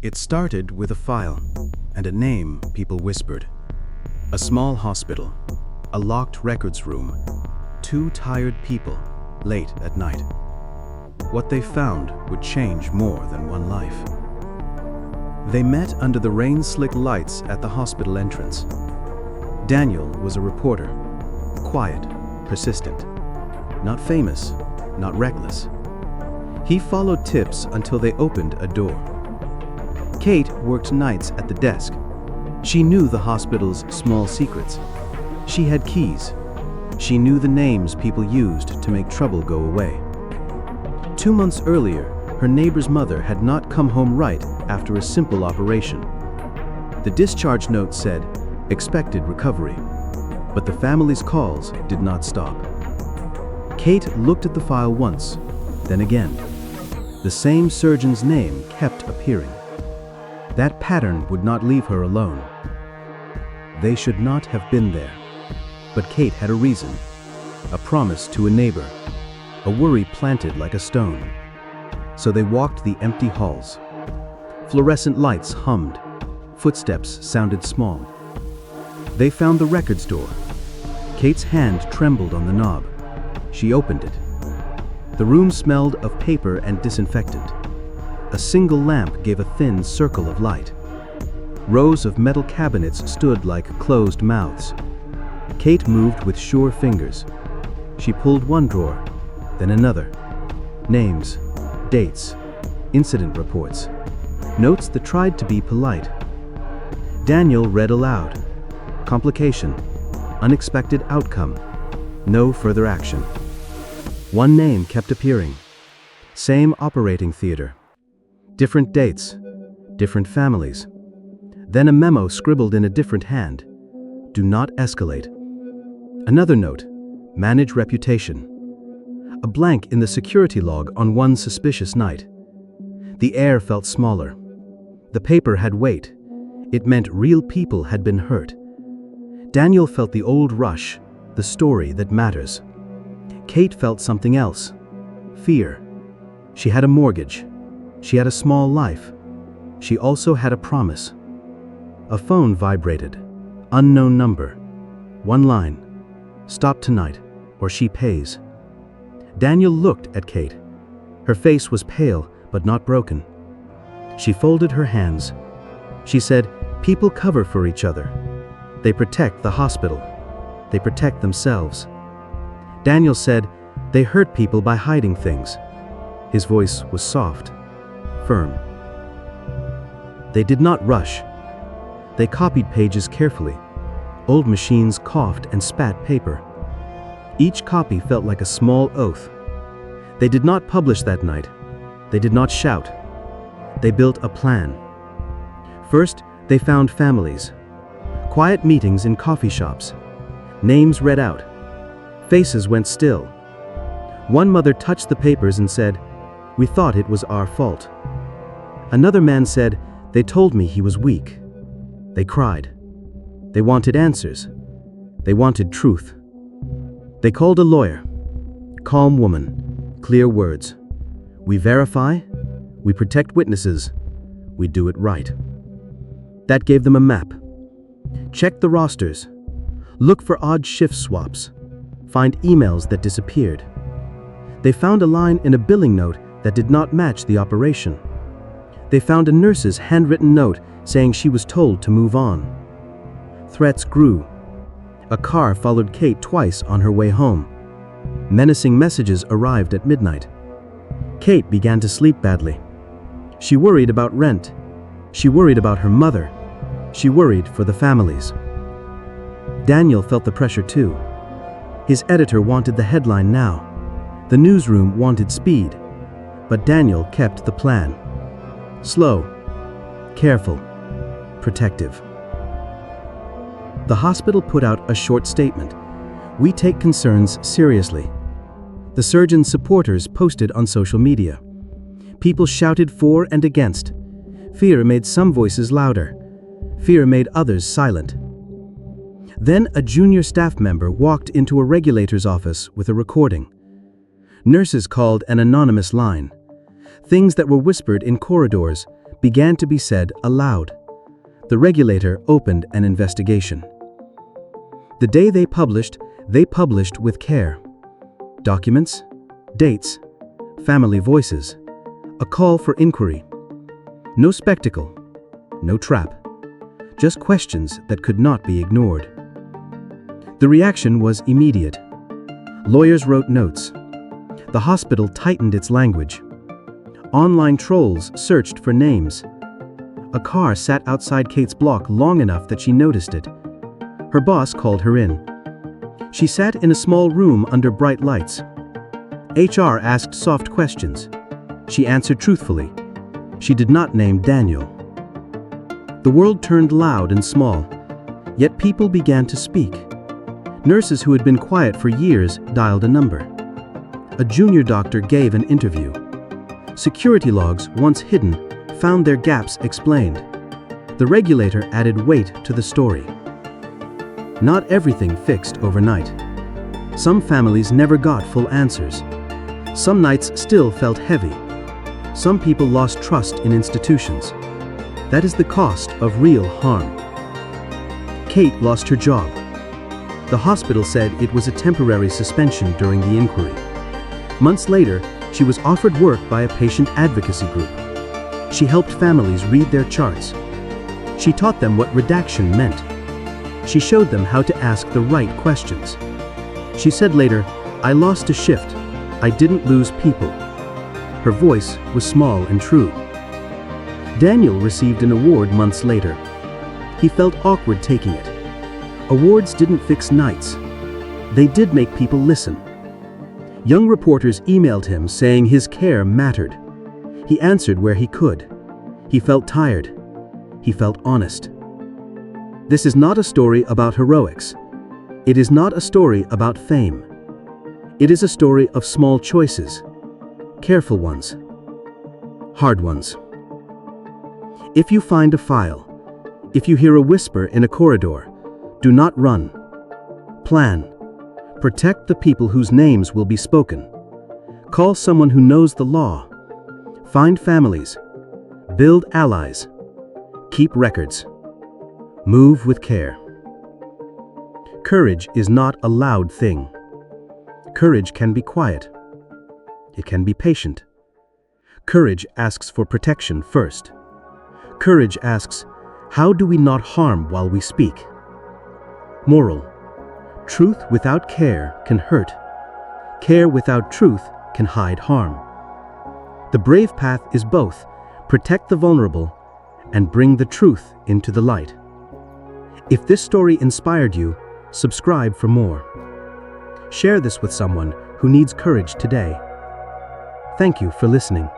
It started with a file and a name people whispered. A small hospital, a locked records room, two tired people, late at night. What they found would change more than one life. They met under the rain-slick lights at the hospital entrance. Daniel was a reporter, quiet, persistent, not famous, not reckless. He followed tips until they opened a door. Kate worked nights at the desk. She knew the hospital's small secrets. She had keys. She knew the names people used to make trouble go away. 2 months earlier, her neighbor's mother had not come home right after a simple operation. The discharge note said, "Expected recovery," but the family's calls did not stop. Kate looked at the file once, then again. The same surgeon's name kept appearing. That pattern would not leave her alone. They should not have been there. But Kate had a reason, a promise to a neighbor, a worry planted like a stone. So they walked the empty halls. Fluorescent lights hummed. Footsteps sounded small. They found the records door. Kate's hand trembled on the knob. She opened it. The room smelled of paper and disinfectant. A single lamp gave a thin circle of light. Rows of metal cabinets stood like closed mouths. Kate moved with sure fingers. She pulled one drawer, then another. Names, dates, incident reports, notes that tried to be polite. Daniel read aloud. Complication, unexpected outcome, no further action. One name kept appearing. Same operating theater. Different dates, different families. Then a memo scribbled in a different hand. Do not escalate. Another note, manage reputation. A blank in the security log on one suspicious night. The air felt smaller. The paper had weight. It meant real people had been hurt. Daniel felt the old rush, the story that matters. Kate felt something else, fear. She had a mortgage. She had a small life. She also had a promise. A phone vibrated. Unknown number. One line. Stop tonight, or she pays. Daniel looked at Kate. Her face was pale, but not broken. She folded her hands. She said, "People cover for each other. They protect the hospital. They protect themselves." Daniel said, "They hurt people by hiding things." His voice was soft, firm. They did not rush. They copied pages carefully. Old machines coughed and spat paper. Each copy felt like a small oath. They did not publish that night. They did not shout. They built a plan. First, they found families. Quiet meetings in coffee shops. Names read out. Faces went still. One mother touched the papers and said, "We thought it was our fault." Another man said, "They told me he was weak." They cried. They wanted answers. They wanted truth. They called a lawyer. Calm woman, clear words. We verify, we protect witnesses, we do it right. That gave them a map. Check the rosters. Look for odd shift swaps. Find emails that disappeared. They found a line in a billing note that did not match the operation. They found a nurse's handwritten note saying she was told to move on. Threats grew. A car followed Kate twice on her way home. Menacing messages arrived at midnight. Kate began to sleep badly. She worried about rent. She worried about her mother. She worried for the families. Daniel felt the pressure too. His editor wanted the headline now. The newsroom wanted speed. But Daniel kept the plan. Slow, careful, protective. The hospital put out a short statement. "We take concerns seriously." The surgeon's supporters posted on social media. People shouted for and against. Fear made some voices louder. Fear made others silent. Then a junior staff member walked into a regulator's office with a recording. Nurses called an anonymous line. Things that were whispered in corridors, began to be said aloud. The regulator opened an investigation. The day they published with care. Documents, dates, family voices, a call for inquiry. No spectacle, no trap, just questions that could not be ignored. The reaction was immediate. Lawyers wrote notes. The hospital tightened its language. Online trolls searched for names. A car sat outside Kate's block long enough that she noticed it. Her boss called her in. She sat in a small room under bright lights. HR asked soft questions. She answered truthfully. She did not name Daniel. The world turned loud and small, yet people began to speak. Nurses who had been quiet for years dialed a number. A junior doctor gave an interview. Security logs, once hidden, found their gaps explained. The regulator added weight to the story. Not everything fixed overnight. Some families never got full answers. Some nights still felt heavy. Some people lost trust in institutions. That is the cost of real harm. Kate lost her job. The hospital said it was a temporary suspension during the inquiry. Months later, she was offered work by a patient advocacy group. She helped families read their charts. She taught them what redaction meant. She showed them how to ask the right questions. She said later, "I lost a shift. I didn't lose people." Her voice was small and true. Daniel received an award months later. He felt awkward taking it. Awards didn't fix nights. They did make people listen. Young reporters emailed him saying his care mattered. He answered where he could. He felt tired. He felt honest. This is not a story about heroics. It is not a story about fame. It is a story of small choices. Careful ones. Hard ones. If you find a file, if you hear a whisper in a corridor, do not run. Plan. Protect the people whose names will be spoken. Call someone who knows the law. Find families. Build allies. Keep records. Move with care. Courage is not a loud thing. Courage can be quiet. It can be patient. Courage asks for protection first. Courage asks, how do we not harm while we speak? Moral: truth without care can hurt. Care without truth can hide harm. The brave path is both: protect the vulnerable and bring the truth into the light. If this story inspired you, subscribe for more. Share this with someone who needs courage today. Thank you for listening.